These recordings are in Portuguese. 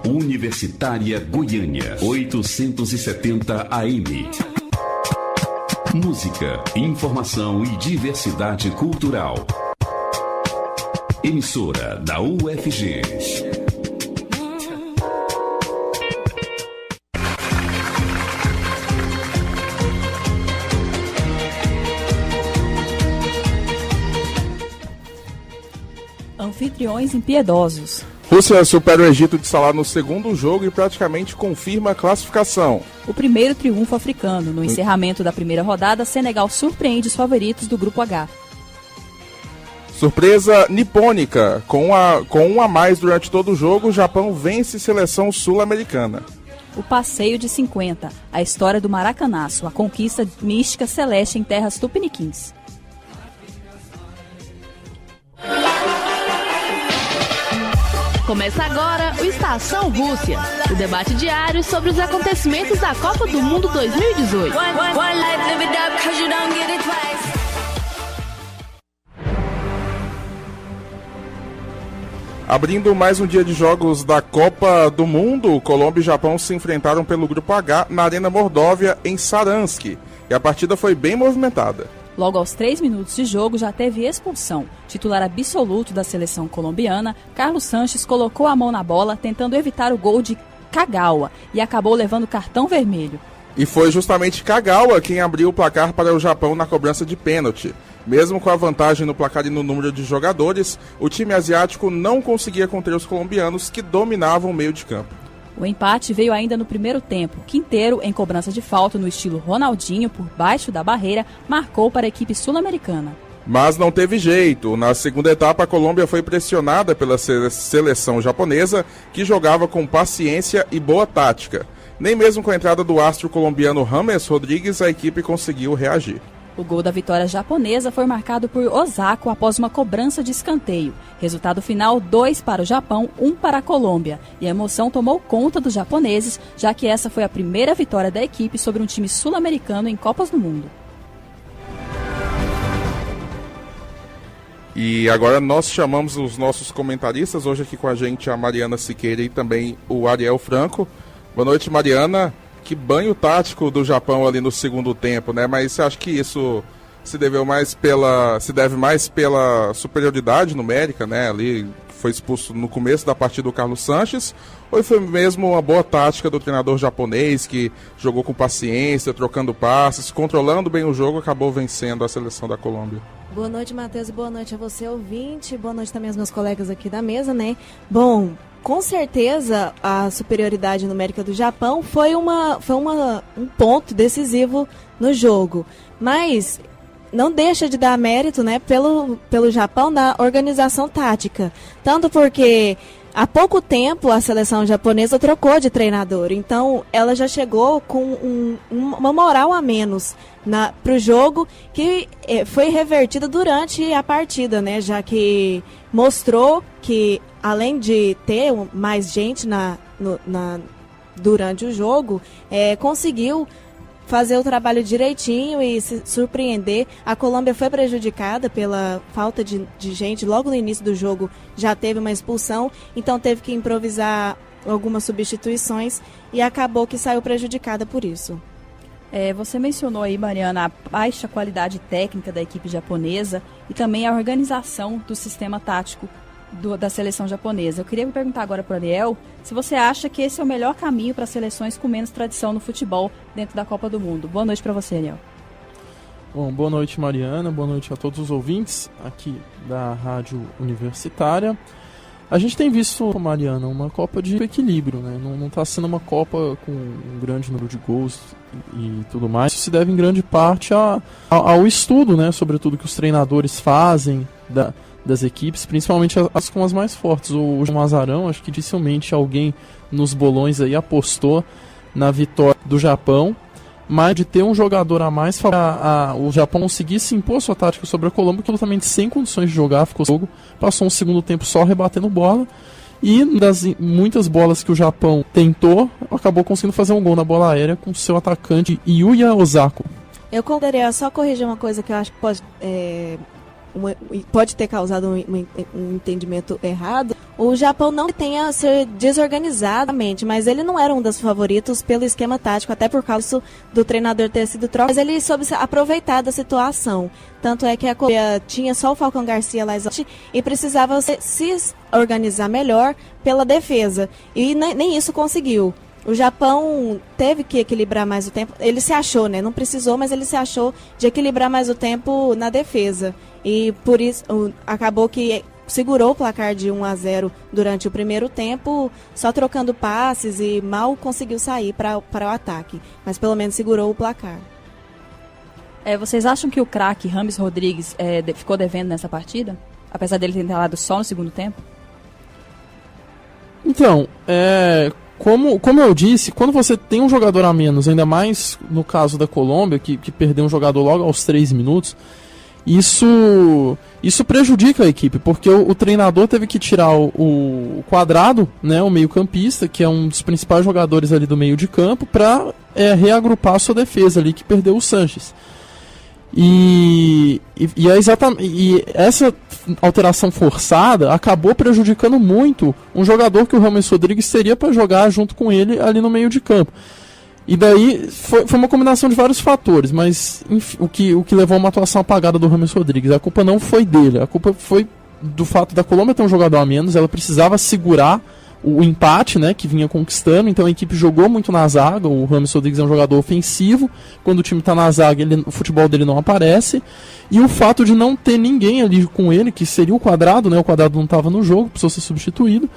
Universitária Goiânia, 870 AM. Música, informação e diversidade cultural. Emissora da UFG. Anfitriões impiedosos. Rússia supera o Egito de Salah no segundo jogo e praticamente confirma a classificação. O primeiro triunfo africano. No encerramento da primeira rodada, Senegal surpreende os favoritos do Grupo H. Surpresa nipônica. Com um a mais durante todo o jogo, o Japão vence seleção sul-americana. O passeio de 50. A história do Maracanaço. A conquista mística celeste em terras tupiniquins. Começa agora o Estação Rússia, o debate diário sobre os acontecimentos da Copa do Mundo 2018. Abrindo mais um dia de jogos da Copa do Mundo, Colômbia e Japão se enfrentaram pelo Grupo H na Arena Mordóvia, em Saransk, e a partida foi bem movimentada. Logo aos 3 minutos de jogo já teve expulsão. Titular absoluto da seleção colombiana, Carlos Sanches colocou a mão na bola tentando evitar o gol de Kagawa e acabou levando cartão vermelho. E foi justamente Kagawa quem abriu o placar para o Japão na cobrança de pênalti. Mesmo com a vantagem no placar e no número de jogadores, o time asiático não conseguia conter os colombianos que dominavam o meio de campo. O empate veio ainda no primeiro tempo. Quinteiro, em cobrança de falta no estilo Ronaldinho, por baixo da barreira, marcou para a equipe sul-americana. Mas não teve jeito. Na segunda etapa, a Colômbia foi pressionada pela seleção japonesa, que jogava com paciência e boa tática. Nem mesmo com a entrada do astro colombiano James Rodrigues, a equipe conseguiu reagir. O gol da vitória japonesa foi marcado por Osako após uma cobrança de escanteio. Resultado final, 2 para o Japão, 1 para a Colômbia. E a emoção tomou conta dos japoneses, já que essa foi a primeira vitória da equipe sobre um time sul-americano em Copas do Mundo. E agora nós chamamos os nossos comentaristas, hoje aqui com a gente a Mariana Siqueira e também o Ariel Franco. Boa noite, Mariana. Que banho tático do Japão ali no segundo tempo, né? Mas você acha que isso se deve mais pela superioridade numérica, né? Ali foi expulso no começo da partida o Carlos Sanches, ou foi mesmo uma boa tática do treinador japonês que jogou com paciência, trocando passes, controlando bem o jogo, acabou vencendo a seleção da Colômbia? Boa noite, Matheus, e boa noite a você, ouvinte. Boa noite também aos meus colegas aqui da mesa, né? Bom, com certeza a superioridade numérica do Japão foi um ponto decisivo no jogo. Mas não deixa de dar mérito, né, pelo Japão da organização tática. Tanto porque há pouco tempo a seleção japonesa trocou de treinador. Então ela já chegou com uma moral a menos para o jogo, que foi revertida durante a partida, né, já que mostrou que além de ter mais gente durante o jogo, conseguiu fazer o trabalho direitinho e se surpreender. A Colômbia foi prejudicada pela falta de gente. Logo no início do jogo já teve uma expulsão, então teve que improvisar algumas substituições e acabou que saiu prejudicada por isso. Você mencionou aí, Mariana, a baixa qualidade técnica da equipe japonesa e também a organização do sistema tático da seleção japonesa. Eu queria perguntar agora para o Ariel se você acha que esse é o melhor caminho para seleções com menos tradição no futebol dentro da Copa do Mundo. Boa noite para você, Ariel. Bom, boa noite, Mariana, boa noite a todos os ouvintes aqui da Rádio Universitária. A gente tem visto, Mariana, uma Copa de equilíbrio, né? Não está sendo uma Copa com um grande número de gols e tudo mais. Isso se deve em grande parte ao estudo, né? Sobretudo que os treinadores fazem das equipes, principalmente as com as mais fortes. O João Mazarão, acho que dificilmente alguém nos bolões aí apostou na vitória do Japão, mas de ter um jogador a mais, o Japão conseguisse impor sua tática sobre a Colômbia, absolutamente sem condições de jogar, ficou jogo, passou um segundo tempo só rebatendo bola, e das muitas bolas que o Japão tentou, acabou conseguindo fazer um gol na bola aérea com seu atacante Yuya Osako. Eu poderia só corrigir uma coisa que eu acho que pode pode ter causado um entendimento errado, o Japão não tenha ser desorganizadamente, mas ele não era um dos favoritos pelo esquema tático, até por causa do treinador ter sido trocado, mas ele soube aproveitar da situação. Tanto é que a Colômbia tinha só o Falcão Garcia lá e precisava se organizar melhor pela defesa. E nem isso conseguiu. O Japão teve que equilibrar mais o tempo. Ele se achou, né? Não precisou, mas ele se achou de equilibrar mais o tempo na defesa. E por isso acabou que segurou o placar de 1-0 durante o primeiro tempo, só trocando passes e mal conseguiu sair para o ataque. Mas pelo menos segurou o placar. Vocês acham que o craque James Rodrigues ficou devendo nessa partida? Apesar dele ter entrado só no segundo tempo? Então, como eu disse, quando você tem um jogador a menos, ainda mais no caso da Colômbia, que perdeu um jogador logo aos 3 minutos, isso prejudica a equipe, porque o treinador teve que tirar o Quadrado, né, o meio-campista, que é um dos principais jogadores ali do meio de campo, para reagrupar a sua defesa ali, que perdeu o Sanches. E essa alteração forçada acabou prejudicando muito um jogador que o James Rodrigues teria para jogar junto com ele ali no meio de campo. E daí foi uma combinação de vários fatores, mas enfim, o que levou a uma atuação apagada do James Rodrigues. A culpa não foi dele, a culpa foi do fato da Colômbia ter um jogador a menos. Ela precisava segurar o empate, né, que vinha conquistando, então a equipe jogou muito na zaga. O James Rodrigues é um jogador ofensivo, quando o time está na zaga o futebol dele não aparece, e o fato de não ter ninguém ali com ele, que seria o Quadrado, né, o Quadrado não estava no jogo, precisou ser substituído,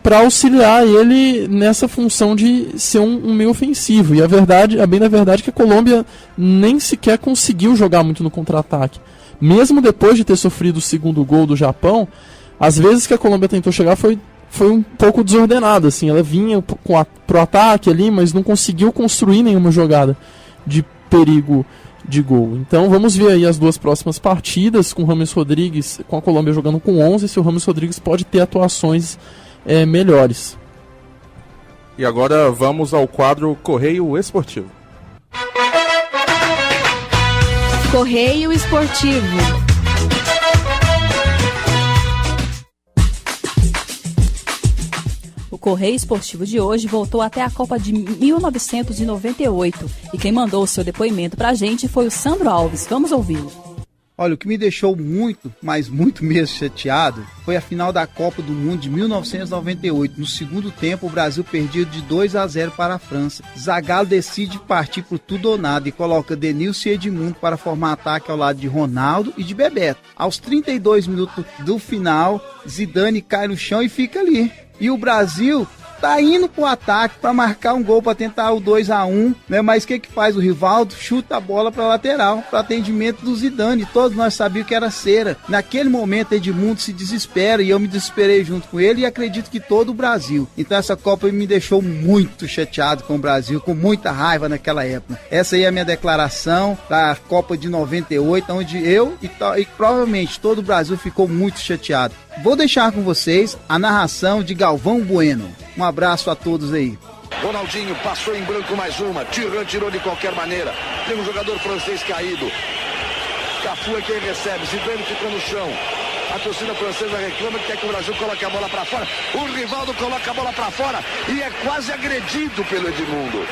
para auxiliar ele nessa função de ser um meio ofensivo. E a bem da verdade é que a Colômbia nem sequer conseguiu jogar muito no contra-ataque. Mesmo depois de ter sofrido o segundo gol do Japão, às vezes que a Colômbia tentou chegar foi um pouco desordenada, assim. Ela vinha pro ataque ali, mas não conseguiu construir nenhuma jogada de perigo de gol. Então vamos ver aí as duas próximas partidas, com o James Rodrigues, com a Colômbia jogando com 11, se o James Rodrigues pode ter atuações melhores. E agora vamos ao quadro Correio Esportivo. Correio Esportivo. O Correio Esportivo de hoje voltou até a Copa de 1998 e quem mandou o seu depoimento pra gente foi o Sandro Alves. Vamos ouvi-lo. Olha, o que me deixou muito, mas muito mesmo chateado, foi a final da Copa do Mundo de 1998. No segundo tempo, o Brasil perdia de 2-0 para a França. Zagallo decide partir por tudo ou nada e coloca Denilson e Edmundo para formar ataque ao lado de Ronaldo e de Bebeto. Aos 32 minutos do final, Zidane cai no chão e fica ali. E o Brasil tá indo pro ataque para marcar um gol, para tentar o 2-1, né? Mas o que faz o Rivaldo? Chuta a bola para lateral, para atendimento do Zidane. Todos nós sabíamos que era cera. Naquele momento, Edmundo se desespera e eu me desesperei junto com ele e acredito que todo o Brasil. Então essa Copa me deixou muito chateado com o Brasil, com muita raiva naquela época. Essa aí é a minha declaração da Copa de 98, onde eu e provavelmente todo o Brasil ficou muito chateado. Vou deixar com vocês a narração de Galvão Bueno. Um abraço a todos aí. Ronaldinho passou em branco mais uma. Thuram tirou de qualquer maneira. Tem um jogador francês caído. Cafu é quem recebe. Zidane ficou no chão. A torcida francesa reclama que quer que o Brasil coloque a bola para fora. O Rivaldo coloca a bola para fora e é quase agredido pelo Edmundo.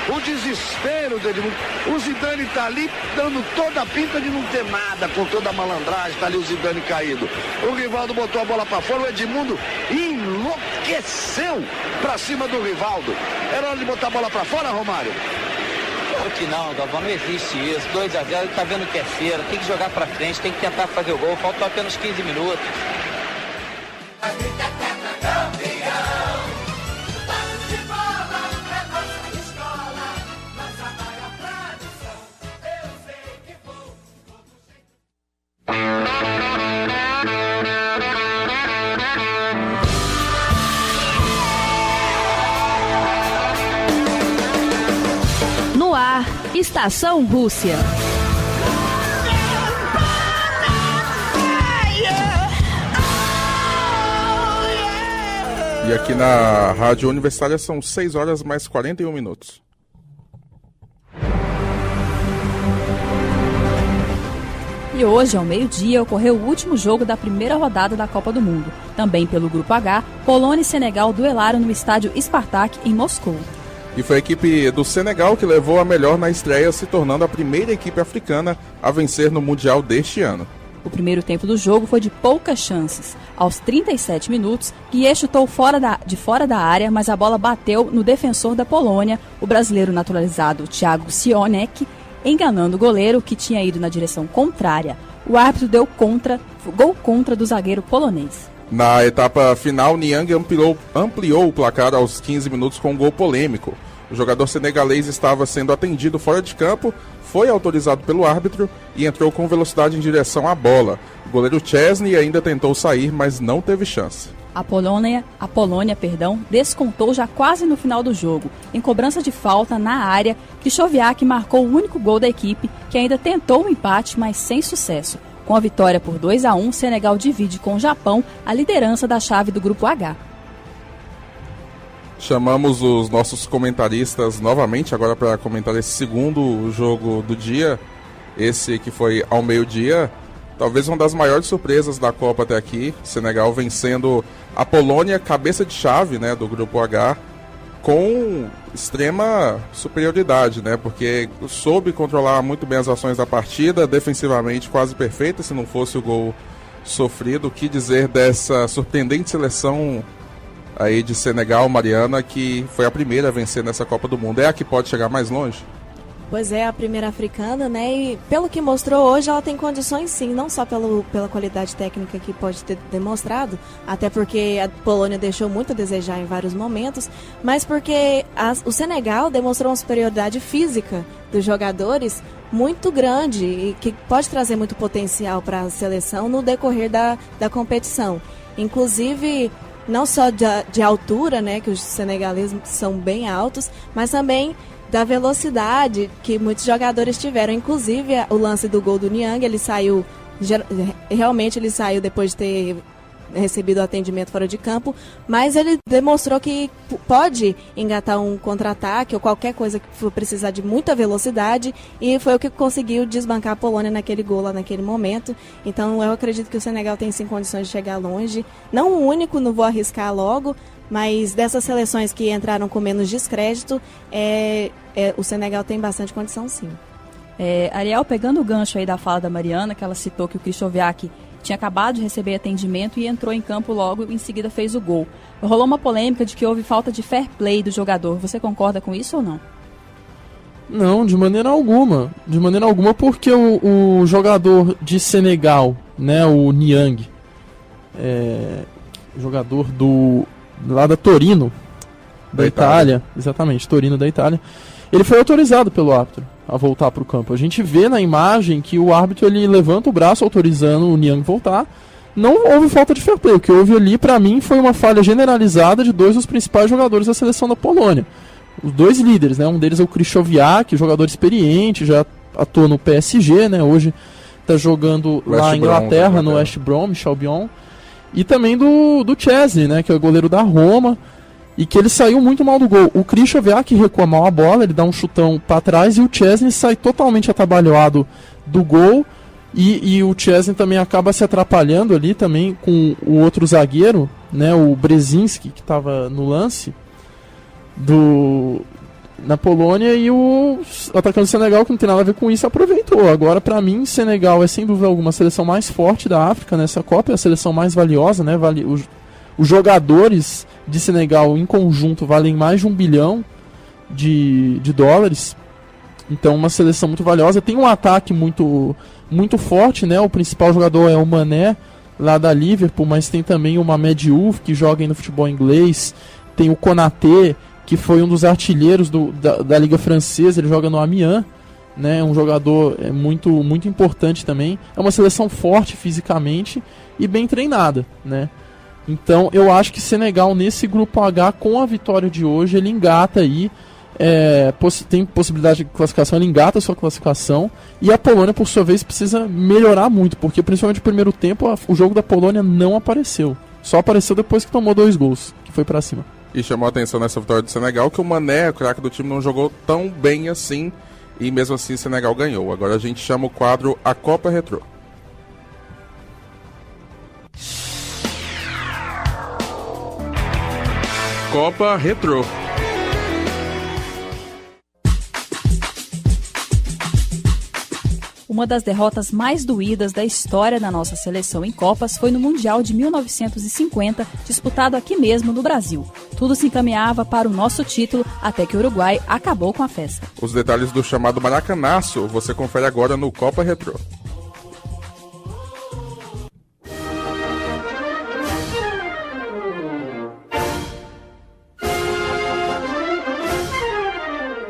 O desespero do Edmundo. O Zidane tá ali dando toda a pinta de não ter nada, com toda a malandragem, tá ali o Zidane caído. O Rivaldo botou a bola para fora, o Edmundo enlouqueceu para cima do Rivaldo. Era hora de botar a bola para fora, Romário? Claro que não, Galvão, não existe isso. 2-0, ele tá vendo que é feira, tem que jogar pra frente, tem que tentar fazer o gol, faltam apenas 15 minutos. No ar, Estação Rússia. E aqui na Rádio Universitária são 6 horas mais 41 minutos. E hoje, ao meio-dia, ocorreu o último jogo da primeira rodada da Copa do Mundo. Também pelo Grupo H, Polônia e Senegal duelaram no estádio Spartak, em Moscou. E foi a equipe do Senegal que levou a melhor na estreia, se tornando a primeira equipe africana a vencer no Mundial deste ano. O primeiro tempo do jogo foi de poucas chances. Aos 37 minutos, Guiê chutou de fora da área, mas a bola bateu no defensor da Polônia, o brasileiro naturalizado Thiago Sionek, enganando o goleiro, que tinha ido na direção contrária. O árbitro deu gol contra do zagueiro polonês. Na etapa final, Niang ampliou o placar aos 15 minutos com um gol polêmico. O jogador senegalês estava sendo atendido fora de campo, foi autorizado pelo árbitro e entrou com velocidade em direção à bola. O goleiro Chesney ainda tentou sair, mas não teve chance. A Polônia, descontou já quase no final do jogo. Em cobrança de falta na área, Krychowiak marcou o único gol da equipe, que ainda tentou o empate, mas sem sucesso. Com a vitória por 2-1, Senegal divide com o Japão a liderança da chave do Grupo H. Chamamos os nossos comentaristas novamente agora para comentar esse segundo jogo do dia, esse que foi ao meio-dia. Talvez uma das maiores surpresas da Copa até aqui, Senegal vencendo a Polônia, cabeça de chave, né, do Grupo H, com extrema superioridade, né, porque soube controlar muito bem as ações da partida, defensivamente quase perfeita, se não fosse o gol sofrido. O que dizer dessa surpreendente seleção aí de Senegal, Mariana, que foi a primeira a vencer nessa Copa do Mundo? É a que pode chegar mais longe? Pois é, a primeira africana, né? E pelo que mostrou hoje, ela tem condições sim, não só pela qualidade técnica que pode ter demonstrado, até porque a Polônia deixou muito a desejar em vários momentos, mas porque o Senegal demonstrou uma superioridade física dos jogadores muito grande e que pode trazer muito potencial para a seleção no decorrer da competição. Inclusive, não só de altura, né, que os senegaleses são bem altos, mas também da velocidade que muitos jogadores tiveram. Inclusive, o lance do gol do Niang, ele saiu depois de ter recebido o atendimento fora de campo, mas ele demonstrou que pode engatar um contra-ataque ou qualquer coisa que for precisar de muita velocidade, e foi o que conseguiu desbancar a Polônia naquele gol lá naquele momento. Então eu acredito que o Senegal tem sim condições de chegar longe, não o único, não vou arriscar logo, mas dessas seleções que entraram com menos descrédito, o Senegal tem bastante condição sim. Ariel, pegando o gancho aí da fala da Mariana, que ela citou que o Krychowiak tinha acabado de receber atendimento e entrou em campo logo e em seguida fez o gol. Rolou uma polêmica de que houve falta de fair play do jogador. Você concorda com isso ou não? Não, de maneira alguma. De maneira alguma, porque o jogador de Senegal, né, o Niang, jogador lá da Torino, da Itália. Exatamente, Torino da Itália. Ele foi autorizado pelo árbitro a voltar para o campo. A gente vê na imagem que o árbitro ele levanta o braço autorizando o Niang voltar. Não houve falta de fair play. O que houve ali, para mim, foi uma falha generalizada de dois dos principais jogadores da seleção da Polônia. Os dois líderes, né? Um deles é o Krychowiak, jogador experiente, já atuou no PSG, né? Hoje está jogando lá na Inglaterra, no West Brom, Albion. E também do Chesney, né? Que é o goleiro da Roma. E que ele saiu muito mal do gol. O Krychowiak recua mal a bola, ele dá um chutão para trás e o Chesney sai totalmente atabalhoado do gol. E o Chesney também acaba se atrapalhando ali também com o outro zagueiro, né, o Brzezinski, que estava no lance na Polônia, e o atacante do Senegal, que não tem nada a ver com isso, aproveitou. Agora, para mim, Senegal é sem dúvida alguma a seleção mais forte da África nessa Copa, é a seleção mais valiosa, né? Os jogadores de Senegal em conjunto valem mais de $1 bilhão de dólares. Então, uma seleção muito valiosa. Tem um ataque muito, muito forte, né? O principal jogador é o Mané, lá da Liverpool, mas tem também o Mamed Diouf, que joga aí no futebol inglês. Tem o Konaté, que foi um dos artilheiros da Liga Francesa, ele joga no Amiens, né? Um jogador muito, muito importante também. É uma seleção forte fisicamente e bem treinada, né? Então eu acho que Senegal nesse grupo H, com a vitória de hoje, ele engata aí, tem possibilidade de classificação, ele engata a sua classificação, e a Polônia por sua vez precisa melhorar muito, porque principalmente no primeiro tempo o jogo da Polônia não apareceu, só apareceu depois que tomou 2 gols, que foi pra cima. E chamou a atenção nessa vitória do Senegal que o Mané, o craque do time, não jogou tão bem assim, e mesmo assim o Senegal ganhou. Agora a gente chama o quadro A Copa Retrô. Copa Retrô. Uma das derrotas mais doídas da história da nossa seleção em Copas foi no Mundial de 1950, disputado aqui mesmo no Brasil. Tudo se encaminhava para o nosso título, até que o Uruguai acabou com a festa. Os detalhes do chamado Maracanaço você confere agora no Copa Retrô.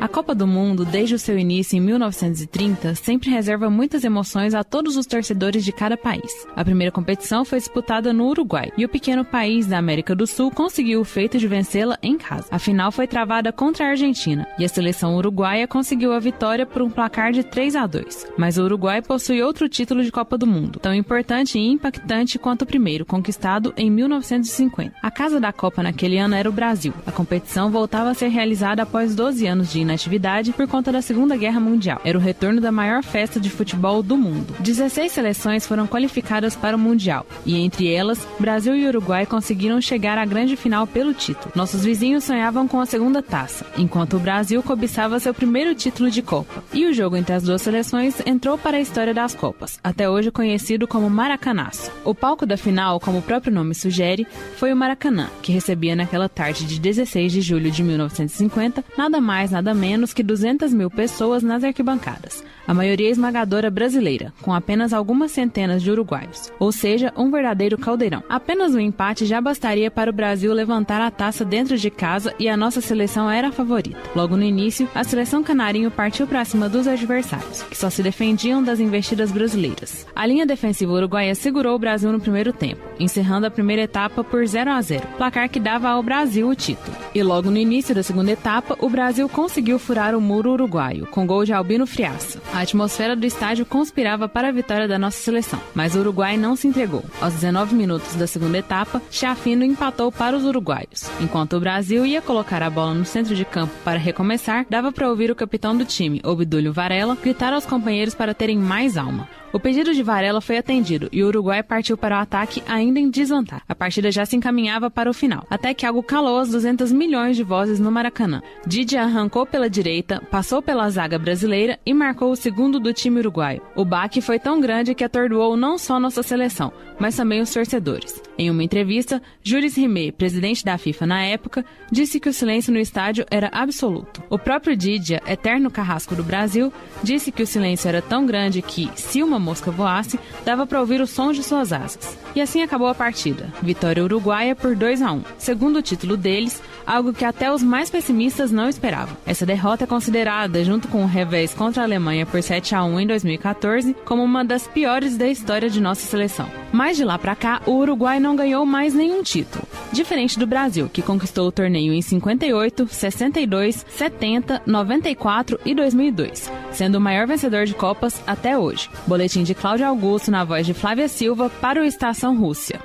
A Copa do Mundo, desde o seu início em 1930, sempre reserva muitas emoções a todos os torcedores de cada país. A primeira competição foi disputada no Uruguai, e o pequeno país da América do Sul conseguiu o feito de vencê-la em casa. A final foi travada contra a Argentina, e a seleção uruguaia conseguiu a vitória por um placar de 3-2. Mas o Uruguai possui outro título de Copa do Mundo, tão importante e impactante quanto o primeiro, conquistado em 1950. A casa da Copa naquele ano era o Brasil. A competição voltava a ser realizada após 12 anos de inatividade por conta da Segunda Guerra Mundial. Era o retorno da maior festa de futebol do mundo. 16 seleções foram qualificadas para o Mundial, e entre elas, Brasil e Uruguai conseguiram chegar à grande final pelo título. Nossos vizinhos sonhavam com a segunda taça, enquanto o Brasil cobiçava seu primeiro título de Copa. E o jogo entre as duas seleções entrou para a história das Copas, até hoje conhecido como Maracanaço. O palco da final, como o próprio nome sugere, foi o Maracanã, que recebia naquela tarde de 16 de julho de 1950, nada mais, nada menos que 200 mil pessoas nas arquibancadas, a maioria esmagadora brasileira, com apenas algumas centenas de uruguaios, ou seja, um verdadeiro caldeirão. Apenas um empate já bastaria para o Brasil levantar a taça dentro de casa e a nossa seleção era a favorita. Logo no início, a seleção canarinho partiu para cima dos adversários, que só se defendiam das investidas brasileiras. A linha defensiva uruguaia segurou o Brasil no primeiro tempo, encerrando a primeira etapa por 0-0, placar que dava ao Brasil o título. E logo no início da segunda etapa, o Brasil conseguiu furar o muro uruguaio, com gol de Albino Friaça. A atmosfera do estádio conspirava para a vitória da nossa seleção, mas o Uruguai não se entregou. Aos 19 minutos da segunda etapa, Chafino empatou para os uruguaios. Enquanto o Brasil ia colocar a bola no centro de campo para recomeçar, dava para ouvir o capitão do time, Obdúlio Varela, gritar aos companheiros para terem mais alma. O pedido de Varela foi atendido e o Uruguai partiu para o ataque ainda em desvantagem. A partida já se encaminhava para o final, até que algo calou as 200 milhões de vozes no Maracanã. Didi arrancou pela direita, passou pela zaga brasileira e marcou o segundo do time uruguaio. O baque foi tão grande que atordoou não só nossa seleção, mas também os torcedores. Em uma entrevista, Jules Rimet, presidente da FIFA na época, disse que o silêncio no estádio era absoluto. O próprio Didia, eterno carrasco do Brasil, disse que o silêncio era tão grande que, se uma mosca voasse, dava para ouvir o som de suas asas. E assim acabou a partida. Vitória uruguaia por 2-1. Segundo o título deles, algo que até os mais pessimistas não esperavam. Essa derrota é considerada, junto com o revés contra a Alemanha por 7-1 em 2014, como uma das piores da história de nossa seleção. Mas de lá pra cá, o Uruguai não ganhou mais nenhum título. Diferente do Brasil, que conquistou o torneio em 58, 62, 70, 94 e 2002, sendo o maior vencedor de Copas até hoje. Boletim de Cláudio Augusto na voz de Flávia Silva para o Estação Rússia.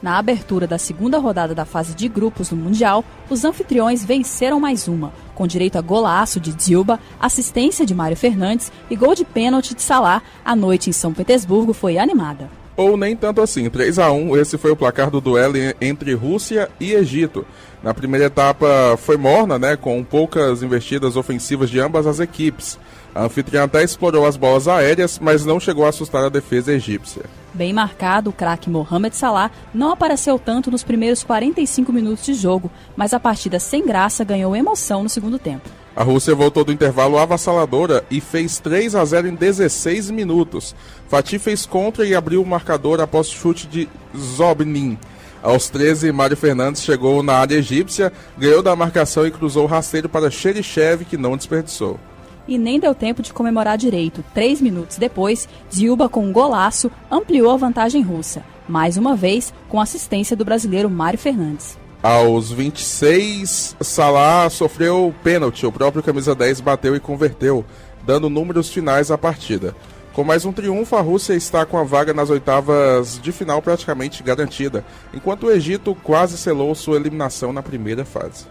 Na abertura da segunda rodada da fase de grupos no Mundial, os anfitriões venceram mais uma, com direito a golaço de Dzilba, assistência de Mário Fernandes e gol de pênalti de Salah. A noite em São Petersburgo foi animada. Ou nem tanto assim, 3-1, esse foi o placar do duelo entre Rússia e Egito. Na primeira etapa foi morna, com poucas investidas ofensivas de ambas as equipes. A anfitriã até explorou as bolas aéreas, mas não chegou a assustar a defesa egípcia. Bem marcado, o craque Mohamed Salah não apareceu tanto nos primeiros 45 minutos de jogo, mas a partida sem graça ganhou emoção no segundo tempo. A Rússia voltou do intervalo avassaladora e fez 3-0 em 16 minutos. Fatih fez contra e abriu o marcador após chute de Zobnin. Aos 13, Mário Fernandes chegou na área egípcia, ganhou da marcação e cruzou rasteiro para Xerichev, que não desperdiçou. E nem deu tempo de comemorar direito. 3 minutos depois, Dzilba, com um golaço, ampliou a vantagem russa. Mais uma vez, com assistência do brasileiro Mário Fernandes. Aos 26, Salah sofreu pênalti. O próprio camisa 10 bateu e converteu, dando números finais à partida. Com mais um triunfo, a Rússia está com a vaga nas oitavas de final praticamente garantida, enquanto o Egito quase selou sua eliminação na primeira fase.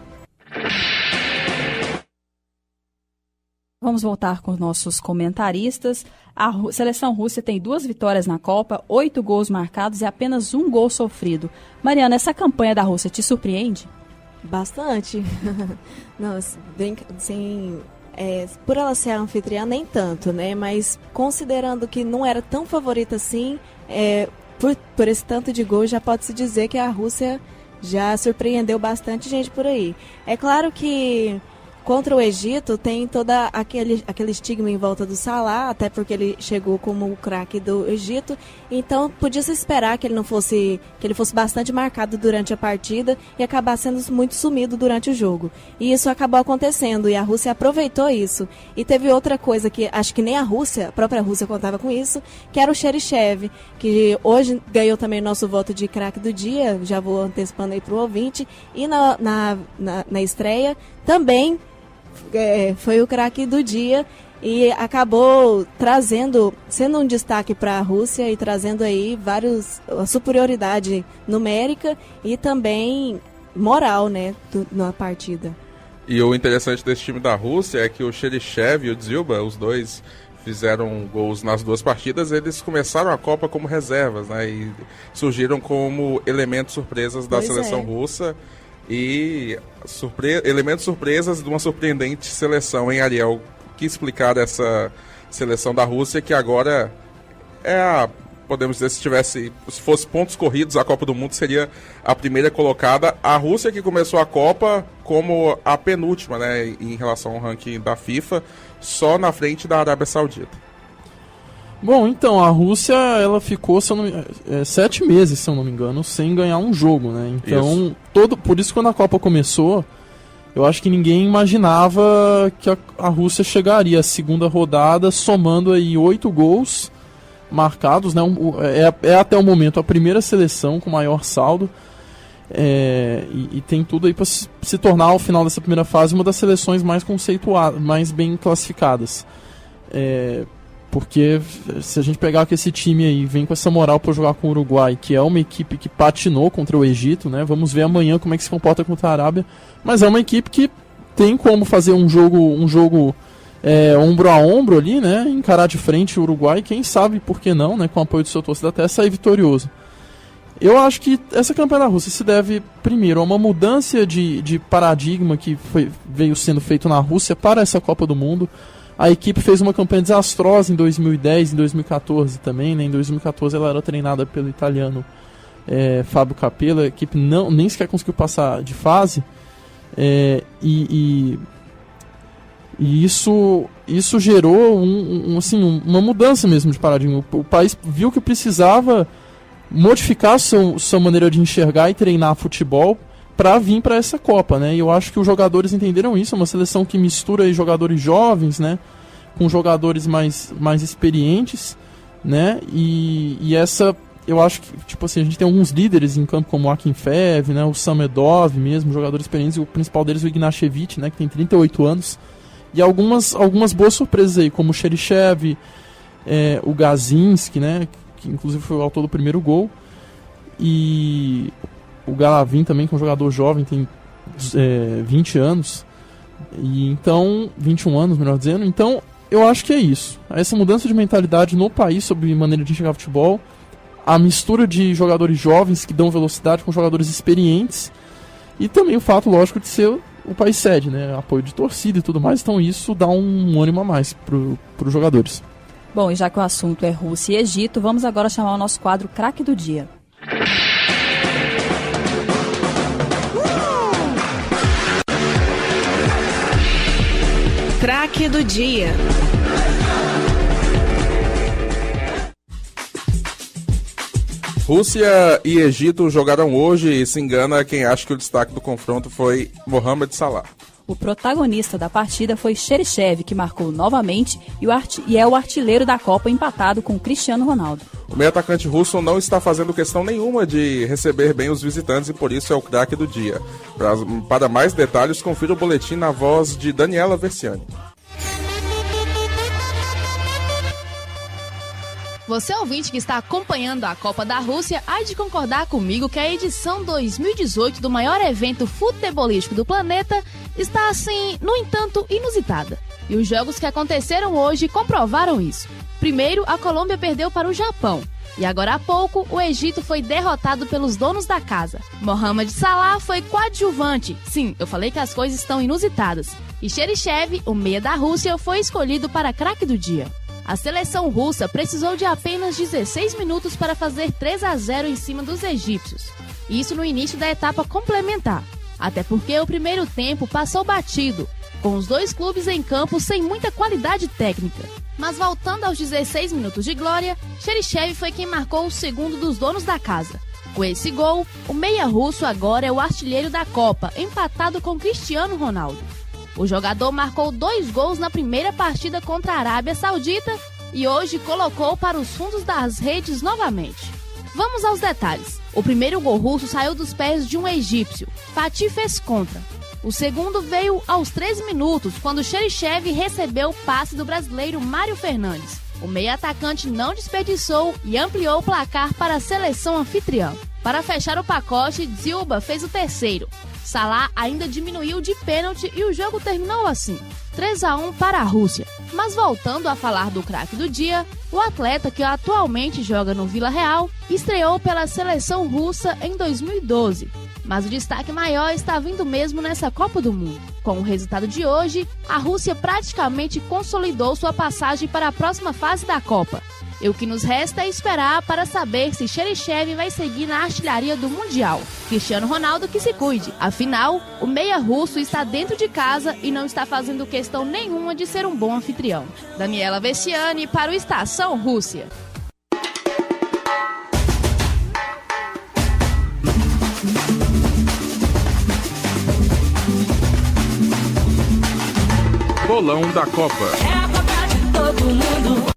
vamos voltar com nossos comentaristas. A seleção russa tem 2 vitórias na Copa, 8 gols marcados e apenas 1 gol sofrido. Mariana, essa campanha da Rússia te surpreende? Bastante. Não, bem, assim, por ela ser a anfitriã, nem tanto, né? Mas considerando que não era tão favorita assim, por esse tanto de gol, já pode-se dizer que a Rússia já surpreendeu bastante gente por aí. É claro que contra o Egito tem todo aquele estigma em volta do Salah, até porque ele chegou como o craque do Egito, então podia se esperar que ele fosse bastante marcado durante a partida e acabar sendo muito sumido durante o jogo. E isso acabou acontecendo e a Rússia aproveitou isso. E teve outra coisa que acho que nem a própria Rússia contava com isso, que era o Cheryshev, que hoje ganhou também nosso voto de craque do dia, já vou antecipando aí para o ouvinte, e na estreia também foi o craque do dia e acabou sendo um destaque para a Rússia e trazendo aí a superioridade numérica e também moral, né, na partida. E o interessante desse time da Rússia é que o Cheryshev e o Dzilba, os dois fizeram gols nas 2 partidas, eles começaram a Copa como reservas, né, e surgiram como elementos surpresas da seleção russa. E elementos surpresas de uma surpreendente seleção, hein, Ariel? O que explicar dessa seleção da Rússia, que agora podemos dizer, se fosse pontos corridos, a Copa do Mundo seria a primeira colocada. A Rússia que começou a Copa como a penúltima, né, em relação ao ranking da FIFA, só na frente da Arábia Saudita. Bom, então, a Rússia, ela ficou 7 meses, se eu não me engano, sem ganhar um jogo, né? Então, por isso quando a Copa começou, eu acho que ninguém imaginava que a Rússia chegaria à segunda rodada somando aí 8 gols marcados, né? É até o momento a primeira seleção com maior saldo, e tem tudo aí para se tornar, ao final dessa primeira fase, uma das seleções mais conceituadas, mais bem classificadas. Porque se a gente pegar que esse time aí vem com essa moral para jogar com o Uruguai, que é uma equipe que patinou contra o Egito, né? Vamos ver amanhã como é que se comporta contra a Arábia. Mas é uma equipe que tem como fazer um jogo ombro a ombro ali, né? Encarar de frente o Uruguai, quem sabe por que não, né? Com o apoio do seu torcedor até sair vitorioso. Eu acho que essa campanha da Rússia se deve, primeiro, a uma mudança de paradigma que veio sendo feito na Rússia para essa Copa do Mundo. A equipe fez uma campanha desastrosa em 2010, em 2014 também, né? Em 2014 ela era treinada pelo italiano Fábio Capello. A equipe nem sequer conseguiu passar de fase. E isso gerou uma mudança mesmo de paradigma. O país viu que precisava modificar sua maneira de enxergar e treinar futebol para vir para essa Copa, né? E eu acho que os jogadores entenderam isso. É uma seleção que mistura aí jogadores jovens, né, com jogadores mais experientes, né? E essa, eu acho que, tipo assim, a gente tem alguns líderes em campo como o Akinfev, né, o Samedov mesmo, jogadores experientes, e o principal deles, o Ignashevich, né, que tem 38 anos. E algumas boas surpresas aí, como o Cheryshev, o Gazinski, né, que inclusive foi o autor do primeiro gol, e o Galavin também, que é um jogador jovem, tem 20 anos, e então 21 anos, melhor dizendo. Então, eu acho que é isso. Essa mudança de mentalidade no país sobre maneira de enxergar futebol, a mistura de jogadores jovens que dão velocidade com jogadores experientes, e também o fato, lógico, de ser o país sede, né? Apoio de torcida e tudo mais, então isso dá um ânimo a mais para os jogadores. Bom, e já que o assunto é Rússia e Egito, vamos agora chamar o nosso quadro Craque do Dia. Craque do Dia. Rússia e Egito jogaram hoje e se engana quem acha que o destaque do confronto foi Mohamed Salah. O protagonista da partida foi Cheryshev, que marcou novamente e é o artilheiro da Copa, empatado com Cristiano Ronaldo. O meio-atacante russo não está fazendo questão nenhuma de receber bem os visitantes e por isso é o craque do dia. Para mais detalhes, confira o boletim na voz de Daniela Versiani. Você ouvinte que está acompanhando a Copa da Rússia, há de concordar comigo que a edição 2018 do maior evento futebolístico do planeta está, assim, no entanto, inusitada. E os jogos que aconteceram hoje comprovaram isso. Primeiro, a Colômbia perdeu para o Japão. E agora há pouco, o Egito foi derrotado pelos donos da casa. Mohamed Salah foi coadjuvante. Sim, eu falei que as coisas estão inusitadas. E Cheryshev, o meia da Rússia, foi escolhido para craque do dia. A seleção russa precisou de apenas 16 minutos para fazer 3-0 em cima dos egípcios. Isso no início da etapa complementar. Até porque o primeiro tempo passou batido, com os dois clubes em campo sem muita qualidade técnica. Mas voltando aos 16 minutos de glória, Cheryshev foi quem marcou o segundo dos donos da casa. Com esse gol, o meia russo agora é o artilheiro da Copa, empatado com Cristiano Ronaldo. O jogador marcou 2 gols na primeira partida contra a Arábia Saudita e hoje colocou para os fundos das redes novamente. Vamos aos detalhes. O primeiro gol russo saiu dos pés de um egípcio. Fatih fez contra. O segundo veio aos 13 minutos, quando Cheryshev recebeu o passe do brasileiro Mário Fernandes. O meia-atacante não desperdiçou e ampliou o placar para a seleção anfitriã. Para fechar o pacote, Zilba fez o terceiro. Salah ainda diminuiu de pênalti e o jogo terminou assim, 3-1 para a Rússia. Mas voltando a falar do craque do dia, o atleta que atualmente joga no Vila Real estreou pela seleção russa em 2012. Mas o destaque maior está vindo mesmo nessa Copa do Mundo. Com o resultado de hoje, a Rússia praticamente consolidou sua passagem para a próxima fase da Copa. E o que nos resta é esperar para saber se Cheryshev vai seguir na artilharia do Mundial. Cristiano Ronaldo que se cuide. Afinal, o meia russo está dentro de casa e não está fazendo questão nenhuma de ser um bom anfitrião. Daniela Vestiani para o Estação Rússia. Bolão da Copa. É a Copa de todo mundo.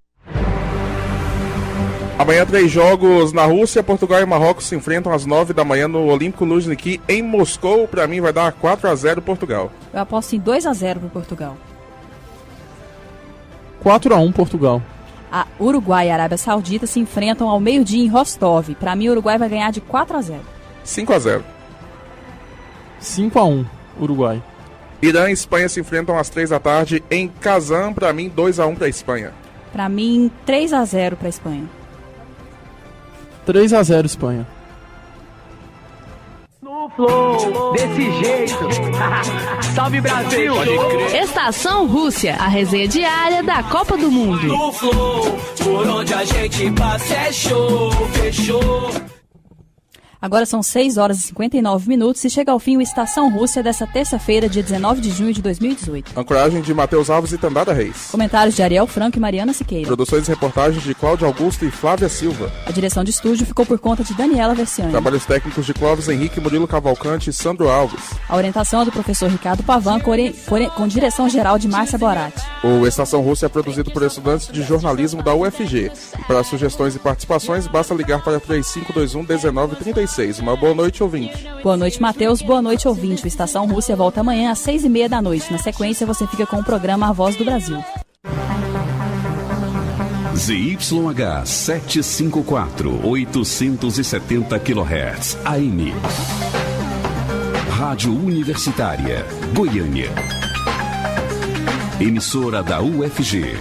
Amanhã 3 jogos na Rússia, Portugal e Marrocos se enfrentam às 9 da manhã no Olímpico Luzhniki em Moscou. Pra mim vai dar 4-0 Portugal. Eu aposto em 2-0 pro Portugal. 4-1 Portugal. A Uruguai e a Arábia Saudita se enfrentam ao meio-dia em Rostov. Pra mim o Uruguai vai ganhar de 4-0. 5-0. 5-1 Uruguai. Irã e Espanha se enfrentam às 3 da tarde em Kazan. Pra mim 2-1 pra Espanha. Pra mim 3-0 pra Espanha. 3-0 Espanha. No flow, desse jeito. Salve Brasil! Estação Rússia, a resenha diária da Copa do Mundo. No flow, por onde a gente passa é show, fechou. Agora são 6 horas e 59 minutos e chega ao fim o Estação Rússia dessa terça-feira, dia 19 de junho de 2018. Ancoragem de Matheus Alves e Tandara Reis. Comentários de Ariel Franco e Mariana Siqueira. Produções e reportagens de Cláudio Augusto e Flávia Silva. A direção de estúdio ficou por conta de Daniela Versiani. Trabalhos técnicos de Clóvis Henrique, Murilo Cavalcante e Sandro Alves. A orientação é do professor Ricardo Pavan, com direção geral de Márcia Borati. O Estação Rússia é produzido por estudantes de jornalismo da UFG. E para sugestões e participações, basta ligar para 3521-1936. Uma boa noite, ouvinte. Boa noite, Matheus. Boa noite, ouvinte. O Estação Rússia volta amanhã às 6h30 da noite. Na sequência, você fica com o programa A Voz do Brasil. ZYH 754, 870 kHz, AM. Rádio Universitária, Goiânia. Emissora da UFG.